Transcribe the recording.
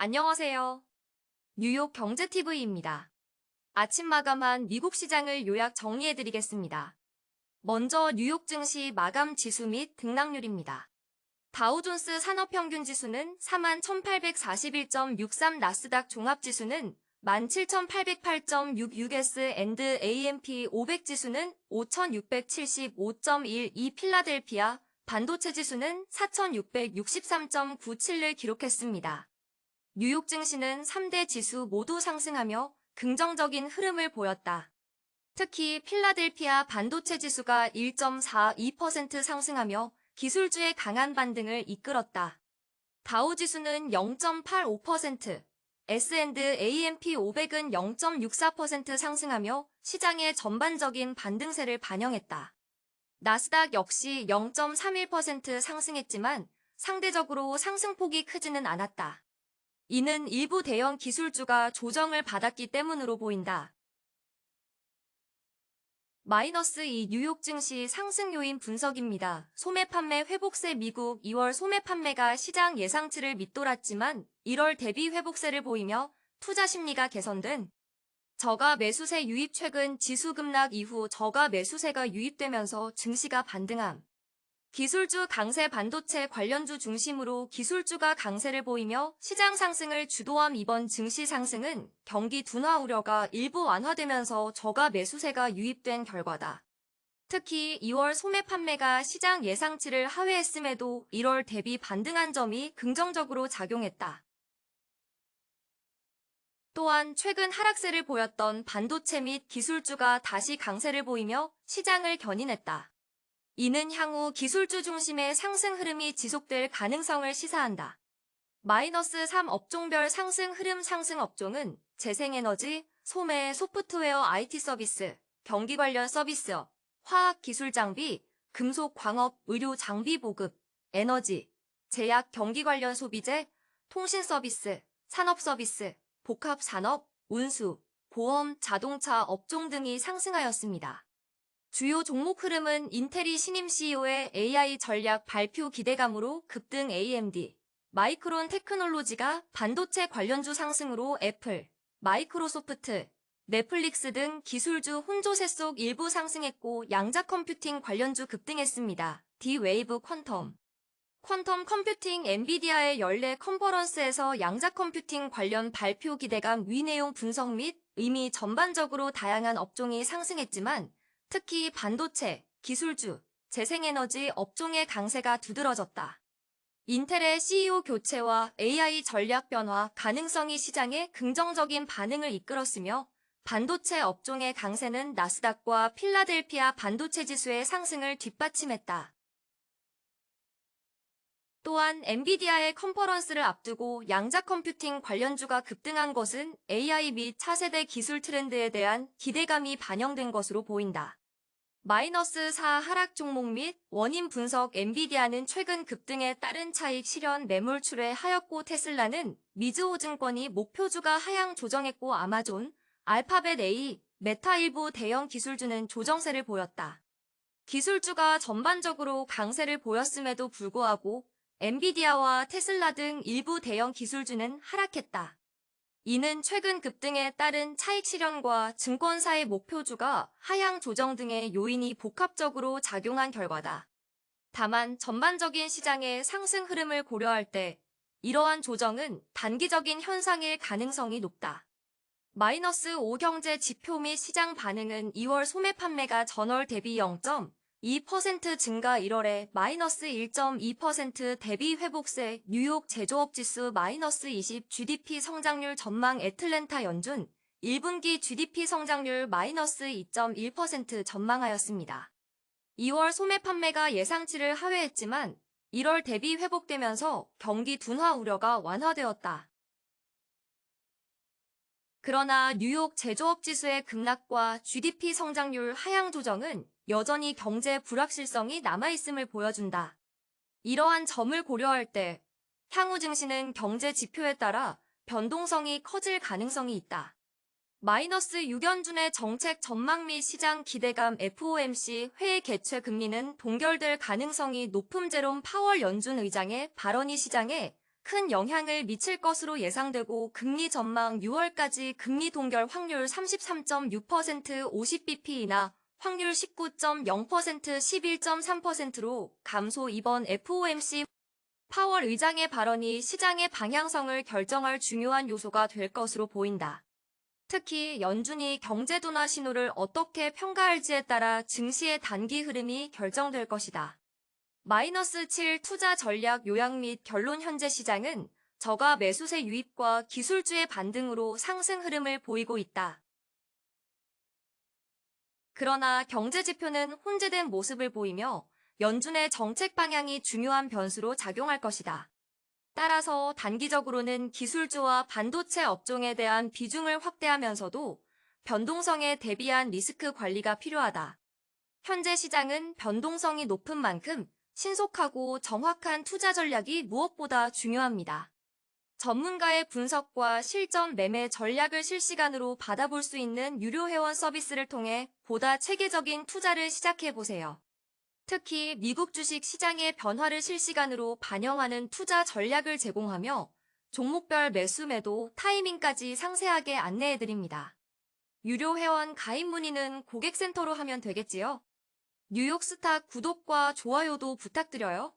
안녕하세요. 뉴욕 경제TV입니다. 아침 마감한 미국 시장을 요약 정리해드리겠습니다. 먼저 뉴욕 증시 마감 지수 및 등락률입니다. 다우존스 산업평균지수는 41,841.63, 나스닥 종합지수는 17,808.66, S&P 500지수는 5,675.12, 필라델피아 반도체 지수는 4,663.97을 기록했습니다. 뉴욕 증시는 3대 지수 모두 상승하며 긍정적인 흐름을 보였다. 특히 필라델피아 반도체 지수가 1.42% 상승하며 기술주의 강한 반등을 이끌었다. 다우 지수는 0.85%, S&P 500은 0.64% 상승하며 시장의 전반적인 반등세를 반영했다. 나스닥 역시 0.31% 상승했지만 상대적으로 상승폭이 크지는 않았다. 이는 일부 대형 기술주가 조정을 받았기 때문으로 보인다. -2 뉴욕 증시 상승 요인 분석입니다. 소매 판매 회복세 미국 2월 소매 판매가 시장 예상치를 밑돌았지만 1월 대비 회복세를 보이며 투자 심리가 개선된 저가 매수세 유입 최근 지수 급락 이후 저가 매수세가 유입되면서 증시가 반등함. 기술주 강세 반도체 관련주 중심으로 기술주가 강세를 보이며 시장 상승을 주도함. 이번 증시 상승은 경기 둔화 우려가 일부 완화되면서 저가 매수세가 유입된 결과다. 특히 2월 소매 판매가 시장 예상치를 하회했음에도 1월 대비 반등한 점이 긍정적으로 작용했다. 또한 최근 하락세를 보였던 반도체 및 기술주가 다시 강세를 보이며 시장을 견인했다. 이는 향후 기술주 중심의 상승 흐름이 지속될 가능성을 시사한다. -3 업종별 상승 흐름. 상승 업종은 재생에너지, 소매, 소프트웨어, IT 서비스, 경기 관련 서비스업, 화학 기술 장비, 금속 광업, 의료 장비 보급, 에너지, 제약 경기 관련 소비재, 통신 서비스, 산업 서비스, 복합 산업, 운수, 보험, 자동차 업종 등이 상승하였습니다. 주요 종목 흐름은 인텔이 신임 CEO의 AI 전략 발표 기대감으로 급등. AMD, 마이크론 테크놀로지가 반도체 관련주 상승으로 애플, 마이크로소프트, 넷플릭스 등 기술주 혼조세 속 일부 상승했고 양자 컴퓨팅 관련주 급등했습니다. D-웨이브 퀀텀 컴퓨팅 엔비디아의 연례 컨퍼런스에서 양자 컴퓨팅 관련 발표 기대감 위 내용 분석 및 의미 전반적으로 다양한 업종이 상승했지만 특히 반도체, 기술주, 재생에너지 업종의 강세가 두드러졌다. 인텔의 CEO 교체와 AI 전략 변화 가능성이 시장에 긍정적인 반응을 이끌었으며 반도체 업종의 강세는 나스닥과 필라델피아 반도체 지수의 상승을 뒷받침했다. 또한 엔비디아의 컨퍼런스를 앞두고 양자 컴퓨팅 관련주가 급등한 것은 AI 및 차세대 기술 트렌드에 대한 기대감이 반영된 것으로 보인다. -4 하락 종목 및 원인 분석. 엔비디아는 최근 급등에 따른 차익 실현 매물출에 하였고 테슬라는 미즈호증권이 목표주가 하향 조정했고 아마존, 알파벳 A, 메타 일부 대형 기술주는 조정세를 보였다. 기술주가 전반적으로 강세를 보였음에도 불구하고 엔비디아와 테슬라 등 일부 대형 기술주는 하락했다. 이는 최근 급등에 따른 차익 실현과 증권사의 목표주가 하향 조정 등의 요인이 복합적으로 작용한 결과다. 다만 전반적인 시장의 상승 흐름을 고려할 때 이러한 조정은 단기적인 현상일 가능성이 높다. -5 경제 지표 및 시장 반응은 2월 소매 판매가 전월 대비 0.2% 증가. 1월에 -1.2% 대비 회복세. 뉴욕 제조업 지수 -20 GDP 성장률 전망. 애틀랜타 연준 1분기 GDP 성장률 -2.1% 전망하였습니다. 2월 소매 판매가 예상치를 하회했지만 1월 대비 회복되면서 경기 둔화 우려가 완화되었다. 그러나 뉴욕 제조업 지수의 급락과 GDP 성장률 하향 조정은 여전히 경제 불확실성이 남아있음을 보여준다. 이러한 점을 고려할 때 향후 증시는 경제 지표에 따라 변동성이 커질 가능성이 있다. -6연준의 정책 전망 및 시장 기대감. FOMC 회의 개최 금리는 동결될 가능성이 높음. 제롬 파월 연준 의장의 발언이 시장에 큰 영향을 미칠 것으로 예상되고 금리 전망 6월까지 금리 동결 확률 33.6% 50bp이나 확률 19.0% 11.3%로 감소. 이번 FOMC 파월 의장의 발언이 시장의 방향성을 결정할 중요한 요소가 될 것으로 보인다. 특히 연준이 경제 둔화 신호를 어떻게 평가할지에 따라 증시의 단기 흐름이 결정될 것이다. -7 투자 전략 요약 및 결론. 현재 시장은 저가 매수세 유입과 기술주의 반등으로 상승 흐름을 보이고 있다. 그러나 경제 지표는 혼재된 모습을 보이며 연준의 정책 방향이 중요한 변수로 작용할 것이다. 따라서 단기적으로는 기술주와 반도체 업종에 대한 비중을 확대하면서도 변동성에 대비한 리스크 관리가 필요하다. 현재 시장은 변동성이 높은 만큼 신속하고 정확한 투자 전략이 무엇보다 중요합니다. 전문가의 분석과 실전 매매 전략을 실시간으로 받아볼 수 있는 유료 회원 서비스를 통해 보다 체계적인 투자를 시작해보세요. 특히 미국 주식 시장의 변화를 실시간으로 반영하는 투자 전략을 제공하며 종목별 매수 매도 타이밍까지 상세하게 안내해드립니다. 유료 회원 가입 문의는 고객센터로 하면 되겠지요? 뉴욕스타 구독과 좋아요도 부탁드려요.